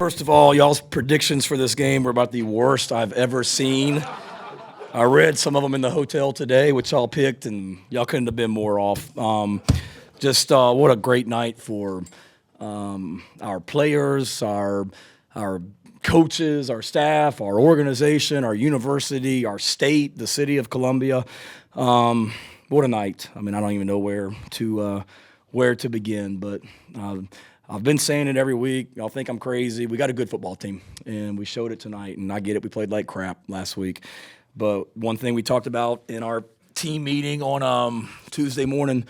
First of all, y'all's predictions for this game were about the worst I've ever seen. I read some of them in the hotel today, which y'all picked, and y'all couldn't have been more off. What a great night for our players, our coaches, our staff, our organization, our university, our state, the city of Columbia. What a night. I mean, I don't even know where to begin, but I've been saying it every week. Y'all think I'm crazy. We got a good football team, and we showed it tonight, and I get it. We played like crap last week. But one thing we talked about in our team meeting on Tuesday morning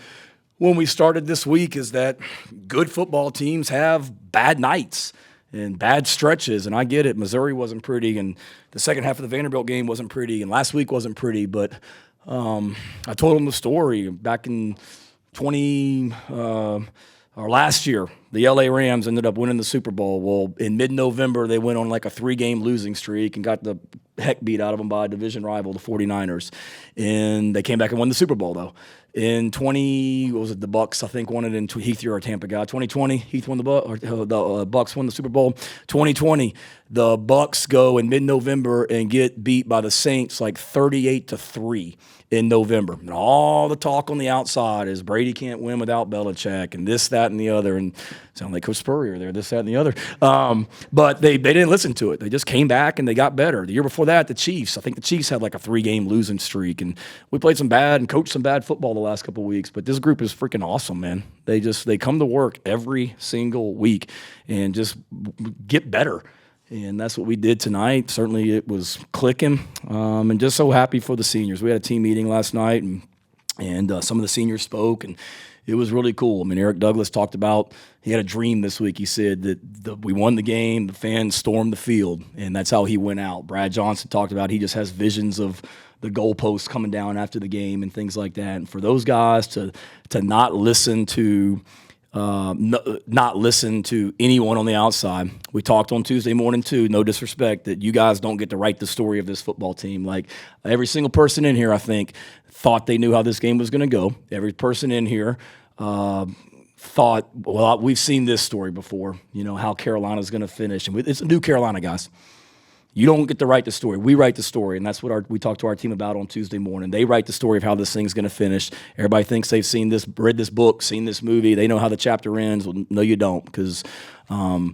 when we started this week is that good football teams have bad nights and bad stretches, and I get it. Missouri wasn't pretty, and the second half of the Vanderbilt game wasn't pretty, and last week wasn't pretty. But I told them the story back in last year. The LA Rams ended up winning the Super Bowl. Well, in mid-November, they went on like a 3-game losing streak and got the heck beat out of them by a division rival, the 49ers. And they came back and won the Super Bowl, though. In the Bucks, I think, won it in Heath, you're our Tampa guy. 2020, Heath won the Bucks won the Super Bowl. 2020, the Bucks go in mid-November and get beat by the Saints like 38-3 in November. And all the talk on the outside is Brady can't win without Belichick and this, that, and the other. And sound like Coach Spurrier there, this, that, and the other. But they didn't listen to it. They just came back and they got better. The year before that, the Chiefs. I think the Chiefs had like a 3-game losing streak. And we played some bad and coached some bad football the last couple of weeks. But this group is freaking awesome, man. They come to work every single week and just get better. And that's what we did tonight. Certainly it was clicking. And just so happy for the seniors. We had a team meeting last night, and some of the seniors spoke, and it was really cool. I mean, Eric Douglas talked about he had a dream this week. He said that we won the game, the fans stormed the field, and that's how he went out. Brad Johnson talked about he just has visions of the goalposts coming down after the game and things like that. And for those guys to not listen to anyone on the outside. We talked on Tuesday morning too, no disrespect, that you guys don't get to write the story of this football team. Like every single person in here, I think, thought they knew how this game was going to go. Every person in here thought, well, we've seen this story before, how Carolina's going to finish. And it's a new Carolina, guys. You don't get to write the story. We write the story, and that's what we talked to our team about on Tuesday morning. They write the story of how this thing's going to finish. Everybody thinks they've seen this, read this book, seen this movie. They know how the chapter ends. Well, no, you don't, because I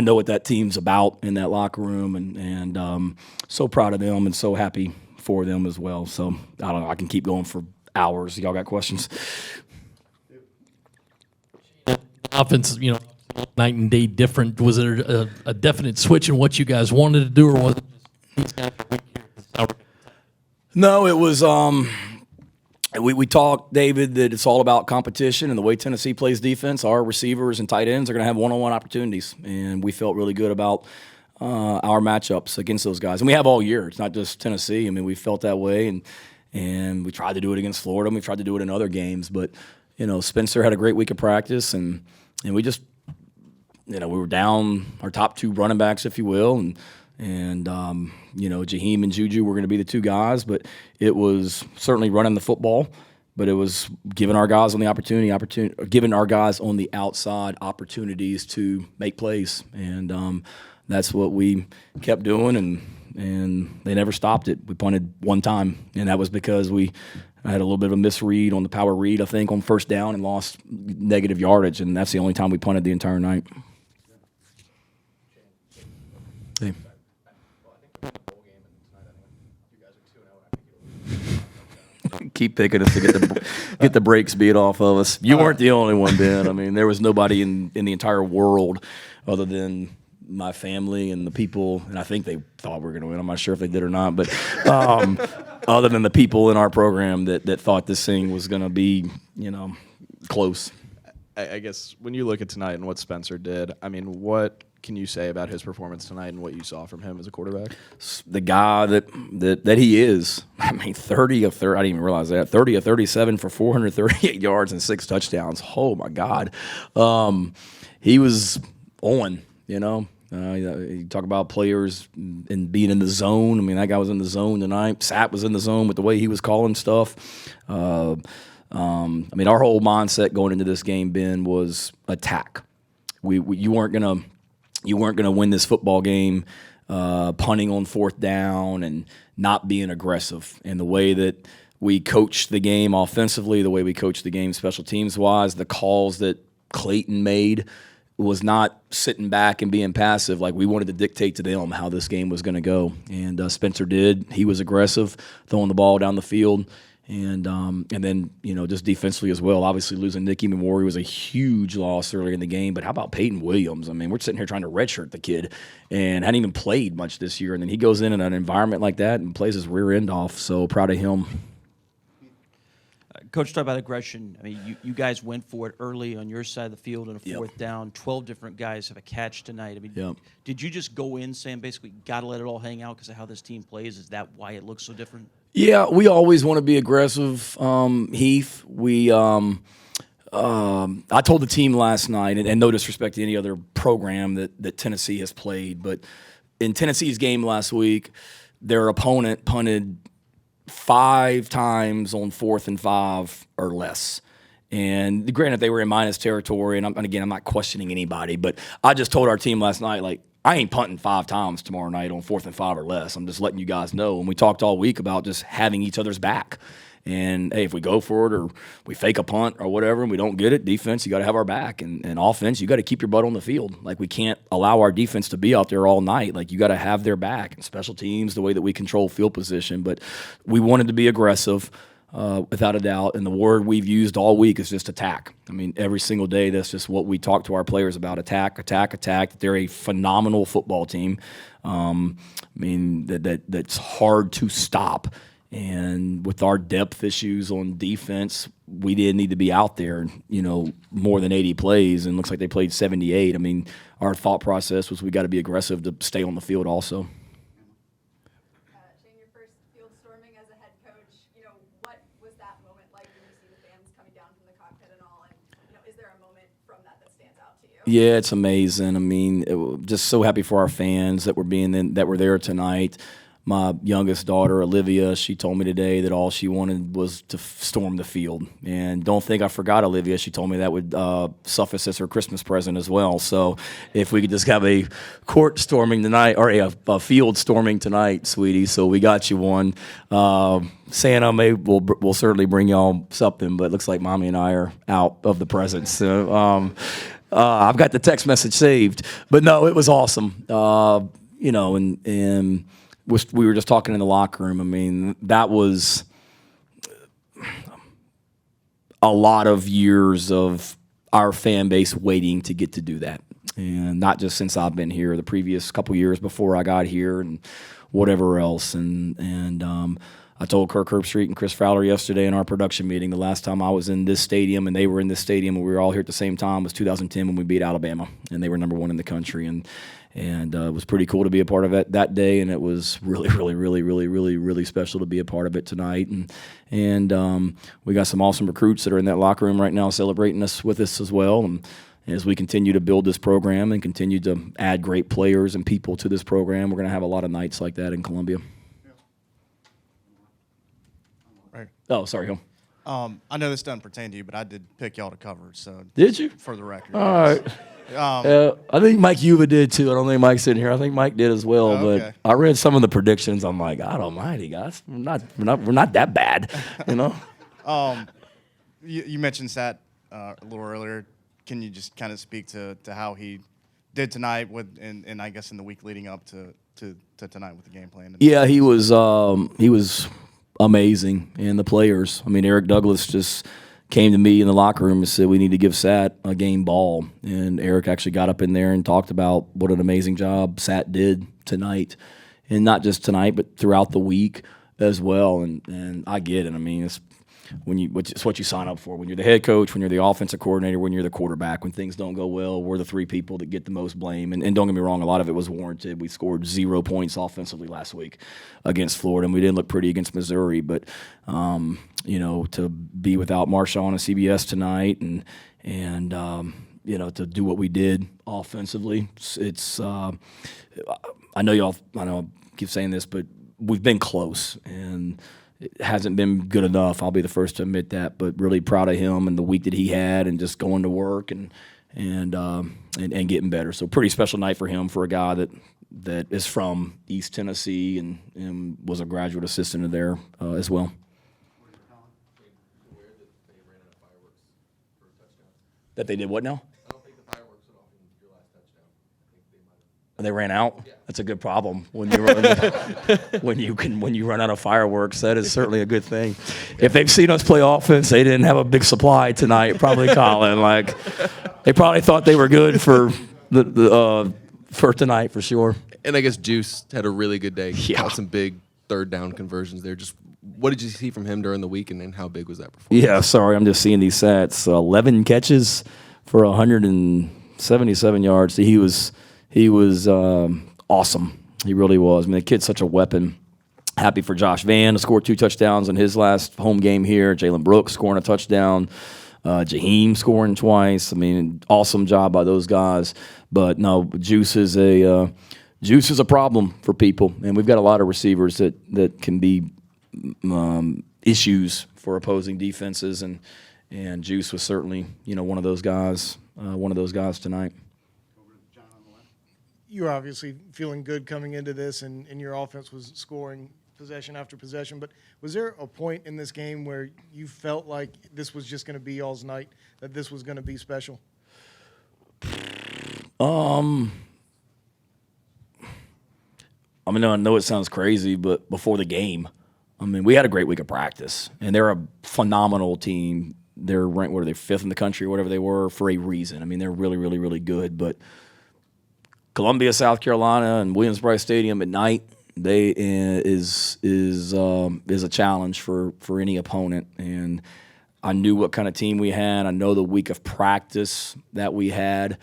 know what that team's about in that locker room, and so proud of them and so happy for them as well. So I don't know. I can keep going for hours. Y'all got questions? Offense, night and day different. Was it a definite switch in what you guys wanted to do, or was it? No, it was. We talked, David, that it's all about competition, and the way Tennessee plays defense, our receivers and tight ends are going to have one-on-one opportunities, and we felt really good about our matchups against those guys, and we have all year. It's not just Tennessee. I mean, we felt that way, and we tried to do it against Florida, and we tried to do it in other games, but Spencer had a great week of practice, and we just. We were down our top 2 running backs, if you will, and Jaheim and Juju were going to be the 2 guys, but it was certainly running the football, but it was giving our guys on the giving our guys on the outside opportunities to make plays, and that's what we kept doing, and they never stopped it. We punted one time, and that was because I had a little bit of a misread on the power read, I think, on first down and lost negative yardage, and that's the only time we punted the entire night. Hey. Keep picking us to get the brakes beat off of us. You weren't the only one, Ben. I mean, there was nobody in the entire world other than my family and the people, and I think they thought we were going to win. I'm not sure if they did or not, but other than the people in our program that thought this thing was going to be, close. I guess when you look at tonight and what Spencer did, I mean, what can you say about his performance tonight and what you saw from him as a quarterback? The guy that he is. I mean, 30 of 30. I didn't even realize that. 30 of 37 for 438 yards and 6 touchdowns. Oh my God, he was on. You talk about players and being in the zone. I mean, that guy was in the zone tonight. Sapp was in the zone with the way he was calling stuff. I mean, our whole mindset going into this game, Ben, was attack. You weren't gonna you weren't going to win this football game punting on fourth down and not being aggressive. And the way that we coached the game offensively, the way we coached the game special teams-wise, the calls that Clayton made was not sitting back and being passive. Like, we wanted to dictate to them how this game was going to go. And Spencer did. He was aggressive, throwing the ball down the field. And then, just defensively as well. Obviously, losing Nicky Memori was a huge loss earlier in the game. But how about Peyton Williams? I mean, we're sitting here trying to redshirt the kid and hadn't even played much this year. And then he goes in an environment like that and plays his rear end off. So proud of him. Coach, talk about aggression. I mean, you guys went for it early on your side of the field on a fourth down. 12 different guys have a catch tonight. I mean, did you just go in saying basically got to let it all hang out because of how this team plays? Is that why it looks so different? Yeah, we always want to be aggressive, Heath. I told the team last night, and no disrespect to any other program that Tennessee has played, but in Tennessee's game last week, their opponent punted 5 times on 4th and 5 or less. And granted, they were in minus territory, and again, I'm not questioning anybody, but I just told our team last night, like, I ain't punting 5 times tomorrow night on 4th and 5 or less. I'm just letting you guys know. And we talked all week about just having each other's back. And, hey, if we go for it or we fake a punt or whatever and we don't get it, defense, you got to have our back. And offense, you got to keep your butt on the field. Like, we can't allow our defense to be out there all night. Like, you got to have their back. And special teams, the way that we control field position. But we wanted to be aggressive, without a doubt. And the word we've used all week is just attack. I mean, every single day, that's just what we talk to our players about: attack, attack, attack. They're a phenomenal football team. I mean, that's hard to stop. And with our depth issues on defense, we didn't need to be out there, more than 80 plays, and it looks like they played 78. I mean, our thought process was we got to be aggressive to stay on the field also. Shane, your first field storming as a head coach, what was that moment like when you see the fans coming down from the cockpit and all? And, is there a moment from that stands out to you? Yeah, it's amazing. I mean, just so happy for our fans that were there tonight. My youngest daughter, Olivia, she told me today that all she wanted was to storm the field. And don't think I forgot Olivia. She told me that would suffice as her Christmas present as well. So if we could just have a court storming tonight, or a field storming tonight, sweetie. So we got you one. Santa will certainly bring y'all something, but it looks like Mommy and I are out of the presents. So I've got the text message saved. But no, it was awesome. And we were just talking in the locker room. I mean, that was a lot of years of our fan base waiting to get to do that. And not just since I've been here, the previous couple years before I got here and whatever else. And I told Kirk Herbstreit and Chris Fowler yesterday in our production meeting, the last time I was in this stadium and they were in this stadium and we were all here at the same time was 2010 when we beat Alabama, and they were =1 in the country. And it was pretty cool to be a part of it that day, and it was really, really, really, really, really, really special to be a part of it tonight. And we got some awesome recruits that are in that locker room right now celebrating us with us as well. And as we continue to build this program and continue to add great players and people to this program, we're going to have a lot of nights like that in Columbia. Right. Oh, sorry, Hill. I know this doesn't pertain to you, but I did pick y'all to cover. So did you? For the record. All right. I think Mike Yuba did too. I don't think Mike's in here. I think Mike did as well. Okay. But I read some of the predictions. I'm like, God Almighty, guys, we're not that bad, You mentioned Sat a little earlier. Can you just kind of speak to how he did tonight and I guess in the week leading up to tonight with the game plan? Yeah, he was amazing, and the players. I mean, Eric Douglas just came to me in the locker room and said we need to give Sat a game ball, and Eric actually got up in there and talked about what an amazing job Sat did tonight, and not just tonight but throughout the week as well. And I get it. I mean, it's what you sign up for when you're the head coach, when you're the offensive coordinator, when you're the quarterback. When things don't go well, we're the 3 people that get the most blame. And don't get me wrong, a lot of it was warranted. We scored 0 points offensively last week against Florida, and we didn't look pretty against Missouri. But to be without Marshawn and CBS tonight, and to do what we did offensively, it's I know I keep saying this, but we've been close, and it hasn't been good enough. I'll be the first to admit that, but really proud of him and the week that he had and just going to work and and getting better. So pretty special night for him, for a guy that is from East Tennessee and was a graduate assistant there as well. That they did what now? I don't think the fireworks went off in your last touchdown. I think they might have. They ran out. Yeah. That's a good problem when you run out of fireworks. That is certainly a good thing. If they've seen us play offense, they didn't have a big supply tonight. Probably, Colin. Like, they probably thought they were good for for tonight for sure. And I guess Juice had a really good day. Yeah. Caught some big third down conversions there. Just what did you see from him during the week, and how big was that performance? Yeah, sorry, I'm just seeing these stats. 11 catches for 177 yards. He was awesome. He really was. I mean, the kid's such a weapon. Happy for Josh Vann to score 2 touchdowns in his last home game here. Jalen Brooks scoring a touchdown. Jaheim scoring twice. I mean, awesome job by those guys. But no, Juice is a problem for people, and we've got a lot of receivers that can be issues for opposing defenses, and Juice was certainly one of those guys. Tonight. You're obviously feeling good coming into this, and your offense was scoring possession after possession. But was there a point in this game where you felt like this was just going to be y'all's night, that this was going to be special? I mean, I know it sounds crazy, but before the game, I mean, we had a great week of practice, and they're a phenomenal team. They're ranked, what are they, 5th in the country or whatever they were, for a reason. I mean, they're really, really, really good. But Columbia, South Carolina, and Williams-Brice Stadium at night, is a challenge for any opponent. And I knew what kind of team we had. I know the week of practice that we had.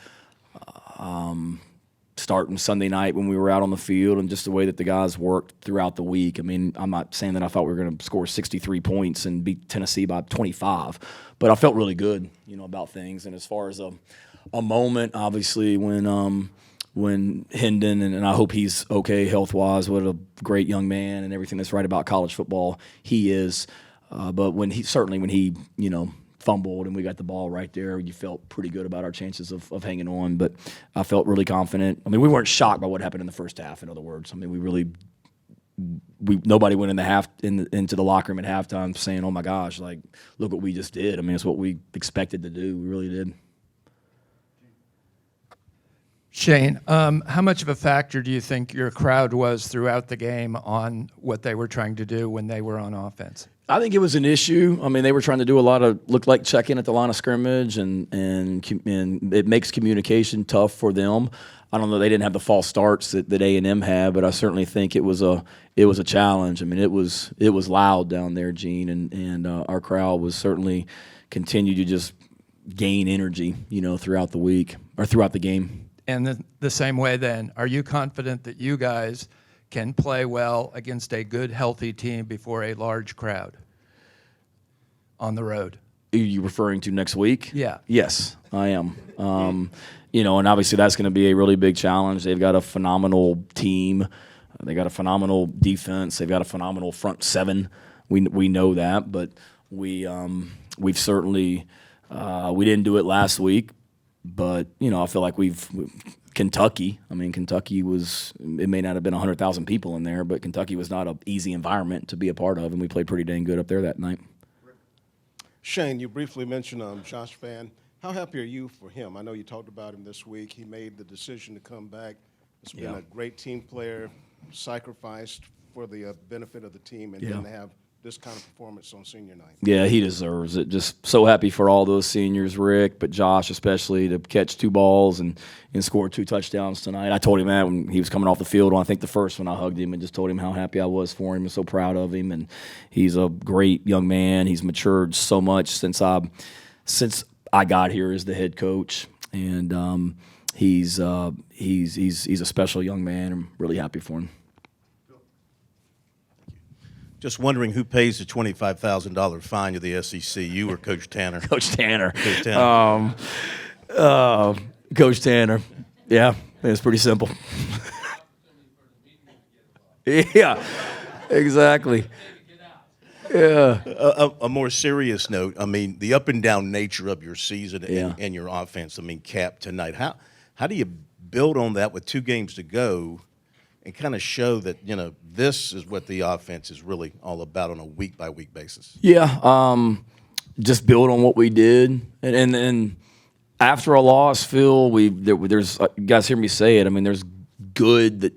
Starting Sunday night when we were out on the field, and just the way that the guys worked throughout the week. I mean, I'm not saying that I thought we were going to score 63 points and beat Tennessee by 25, but I felt really good, about things. And as far as a moment, obviously, when Hendon, and I hope he's okay health-wise, what a great young man and everything that's right about college football he is. But when he fumbled and we got the ball right there, you felt pretty good about our chances of hanging on. But I felt really confident. I mean, we weren't shocked by what happened in the first half, in other words. I mean, nobody went into the locker room at halftime saying, oh my gosh, like, look what we just did. I mean, it's what we expected to do. We really did. Shane, how much of a factor do you think your crowd was throughout the game on what they were trying to do when they were on offense? I think it was an issue. I mean, they were trying to do a lot of check-in at the line of scrimmage, and it makes communication tough for them. I don't know. They didn't have the false starts that A&M had, but I certainly think it was a challenge. I mean, it was loud down there, Gene, and our crowd was certainly continued to just gain energy, throughout the week or throughout the game. And the same way then, are you confident that you guys can play well against a good, healthy team before a large crowd on the road? Are you referring to next week? Yeah. Yes, I am. And obviously that's going to be a really big challenge. They've got a phenomenal team. They got a phenomenal defense. They've got a phenomenal front seven. We know that, but we've certainly we didn't do it last week. But I feel like Kentucky. I mean, Kentucky it may not have been 100,000 people in there, but Kentucky was not an easy environment to be a part of, and we played pretty dang good up there that night. Shane, you briefly mentioned Josh Vann. How happy are you for him? I know you talked about him this week. He made the decision to come back. He's been a great team player, sacrificed for the benefit of the team, and then to have this kind of performance on senior night. Yeah, he deserves it. Just so happy for all those seniors, Rick, but Josh especially, to catch 2 balls and score 2 touchdowns tonight. I told him that when he was coming off the field. I think the first one I hugged him and just told him how happy I was for him and so proud of him. And he's a great young man. He's matured so much since I got here as the head coach, and he's a special young man. I'm really happy for him. Just wondering who pays the $25,000 fine to the SEC, you or Coach Tanner? Coach Tanner. Coach Tanner. Coach Tanner. Yeah, it's pretty simple. Yeah, exactly. A more serious note, I mean, the up and down nature of your season and your offense, I mean, Cap, tonight, how do you build on that with 2 games to go and kind of show that, this is what the offense is really all about on a week-by-week basis? Yeah, just build on what we did. And after a loss, Phil, there's you guys hear me say it, I mean, there's good that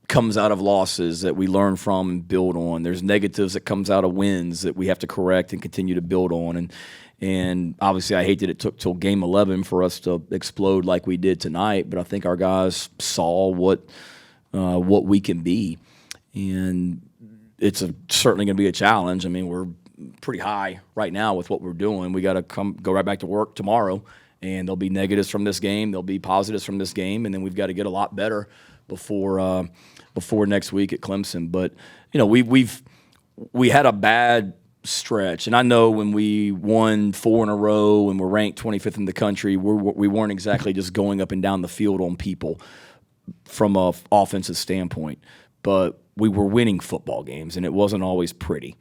comes out of losses that we learn from and build on. There's negatives that comes out of wins that we have to correct and continue to build on. And obviously, I hate that it took till game 11 for us to explode like we did tonight. But I think our guys saw what we can be, and it's certainly going to be a challenge. I mean, we're pretty high right now with what we're doing. We got to go right back to work tomorrow, and there'll be negatives from this game. There'll be positives from this game, and then we've got to get a lot better before next week at Clemson. But we had a bad stretch, and I know when we won 4 in a row and we're ranked 25th in the country, we weren't exactly just going up and down the field on people from a offensive standpoint, but we were winning football games, and it wasn't always pretty.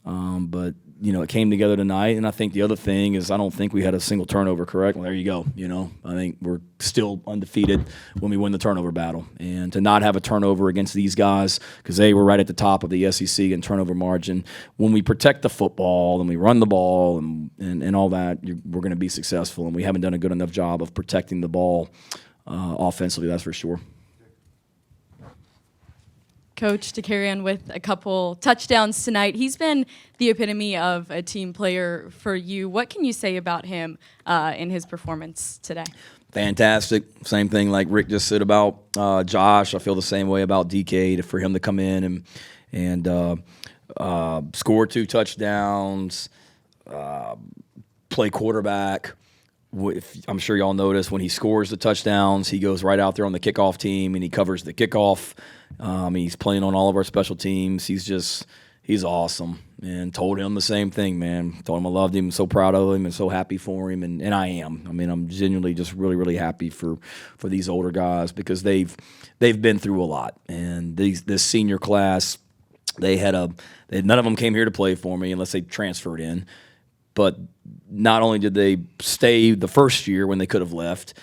But it came together tonight, and I think the other thing is I don't think we had a single turnover, correct? Well, there you go. I think we're still undefeated when we win the turnover battle. And to not have a turnover against these guys, because they were right at the top of the SEC in turnover margin, when we protect the football and we run the ball and all that, we're going to be successful. And we haven't done a good enough job of protecting the ball offensively, that's for sure. Coach, to carry on with a couple touchdowns tonight. He's been the epitome of a team player for you. What can you say about him in his performance today? Fantastic. Same thing like Rick just said about Josh. I feel the same way about DK. For him to come in and score 2 touchdowns, play quarterback. I'm sure y'all notice when he scores the touchdowns, he goes right out there on the kickoff team and he covers the kickoff. He's playing on all of our special teams. He's awesome, and told him the same thing, man. Told him I loved him, I'm so proud of him, and so happy for him, and I am. I mean, I'm genuinely just really, really happy for these older guys because they've been through a lot, and this senior class, none of them came here to play for me unless they transferred in. But not only did they stay the first year when they could have left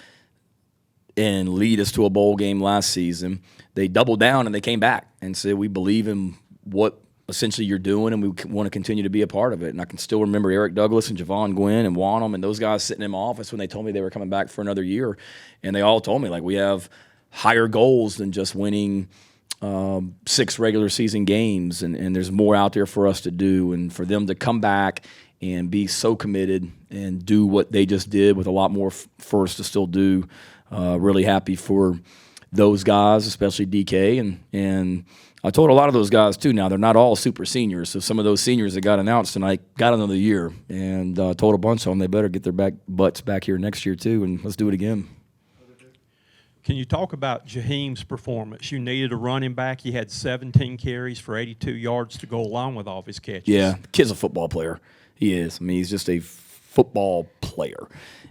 and lead us to a bowl game last season, they doubled down and they came back and said, we believe in what essentially you're doing and we want to continue to be a part of it. And I can still remember Eric Douglas and Javon Gwynn and Wanham and those guys sitting in my office when they told me they were coming back for another year. And they all told me, we have higher goals than just winning 6 regular season games. And there's more out there for us to do. And for them to come back and be so committed and do what they just did with a lot more for us to still do. Really happy for those guys, especially DK. And I told a lot of those guys, too, now they're not all super seniors. So some of those seniors that got announced tonight got another year. And told a bunch of them they better get their butts back here next year, too, and let's do it again. Can you talk about Jaheim's performance? You needed a running back. He had 17 carries for 82 yards to go along with all of his catches. Yeah, the kid's a football player. He is. I mean, he's just a football player.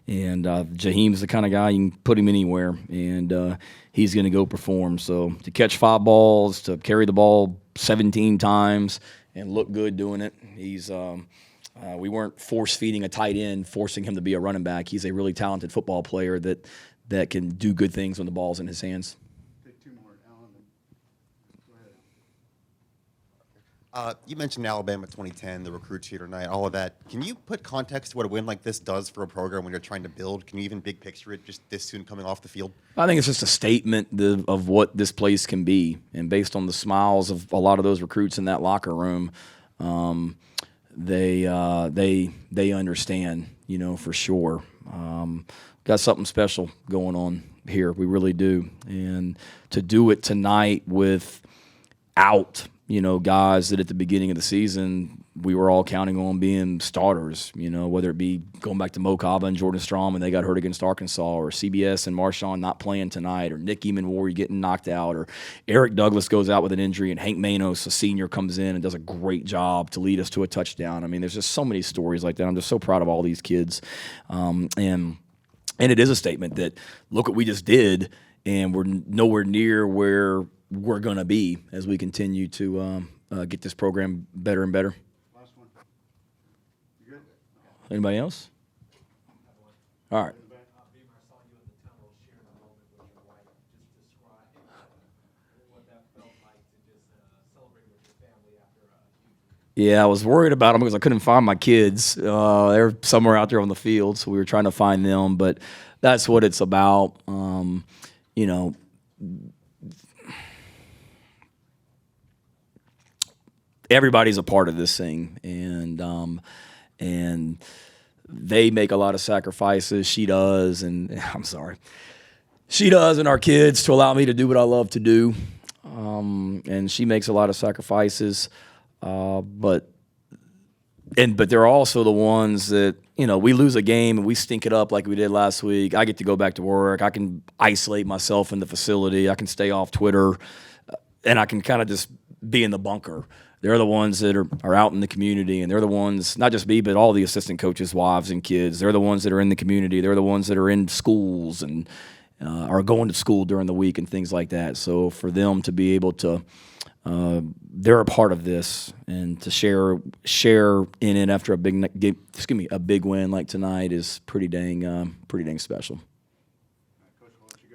And Jaheim's the kind of guy you can put him anywhere, and he's going to go perform. So to catch 5 balls, to carry the ball 17 times and look good doing it, we weren't force-feeding a tight end, forcing him to be a running back. He's a really talented football player that can do good things when the ball's in his hands. You mentioned Alabama 2010, the recruits here tonight, all of that. Can you put context to what a win like this does for a program when you're trying to build? Can you even big picture it just this soon coming off the field? I think it's just a statement of what this place can be. And based on the smiles of a lot of those recruits in that locker room, they understand, for sure. Got something special going on here. We really do. And to do it tonight without guys that at the beginning of the season we were all counting on being starters, whether it be going back to Mo Kaba and Jordan Strom and they got hurt against Arkansas, or CBS and Marshawn not playing tonight, or Nick Eamon-Warry getting knocked out, or Eric Douglas goes out with an injury and Hank Manos, a senior, comes in and does a great job to lead us to a touchdown. I mean, there's just so many stories like that. I'm just so proud of all these kids. And it is a statement that, look what we just did, and we're nowhere near where we're going to be as we continue to get this program better and better. Last one. Anybody else? All right. Yeah, I was worried about them because I couldn't find my kids. They're somewhere out there on the field, so we were trying to find them. But that's what it's about. You know, everybody's a part of this thing, and they make a lot of sacrifices. She does, and I'm sorry, she does, and our kids to allow me to do what I love to do. And she makes a lot of sacrifices. But they're also the ones that, you know, we lose a game and we stink it up like we did last week. I get to go back to work. I can isolate myself in the facility. I can stay off Twitter, and I can kind of just be in the bunker. They're the ones that are out in the community, and they're the ones, not just me, but all the assistant coaches' wives and kids. They're the ones that are in the community. They're the ones that are in schools and are going to school during the week and things like that. So for them to be able to they're a part of this, and to share in it after a big win like tonight is pretty dang special.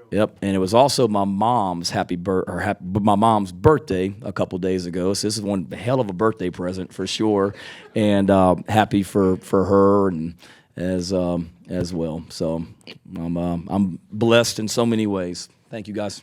Yep, and it was also my mom's my mom's birthday a couple days ago. So this is one hell of a birthday present for sure, and happy for her and as well. So I'm blessed in so many ways. Thank you guys.